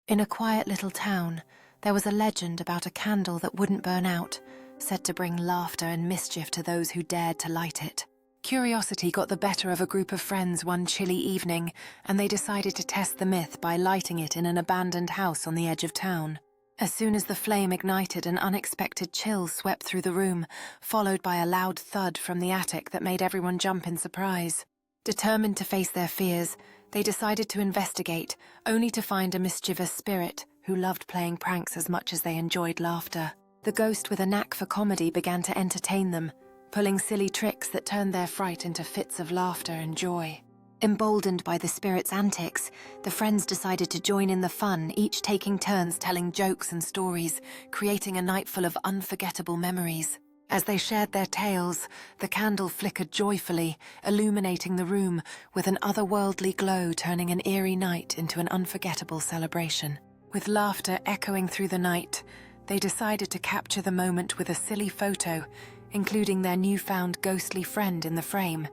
In a quiet little town, there was a legend about a candle that wouldn't burn out, said to bring laughter and mischief to those who dared to light it. Curiosity got the better of a group of friends one chilly evening, and they decided to test the myth by lighting it in an abandoned house on the edge of town. As soon as the flame ignited, an unexpected chill swept through the room, followed by a loud thud from the attic that made everyone jump in surprise. Determined to face their fears, they decided to investigate, only to find a mischievous spirit who loved playing pranks as much as they enjoyed laughter. The ghost with a knack for comedy began to entertain them, pulling silly tricks that turned their fright into fits of laughter and joy. Emboldened by the spirit's antics, the friends decided to join in the fun, each taking turns telling jokes and stories, creating a night full of unforgettable memories. As they shared their tales, the candle flickered joyfully, illuminating the room with an otherworldly glow, turning an eerie night into an unforgettable celebration. With laughter echoing through the night, they decided to capture the moment with a silly photo, including their newfound ghostly friend in the frame.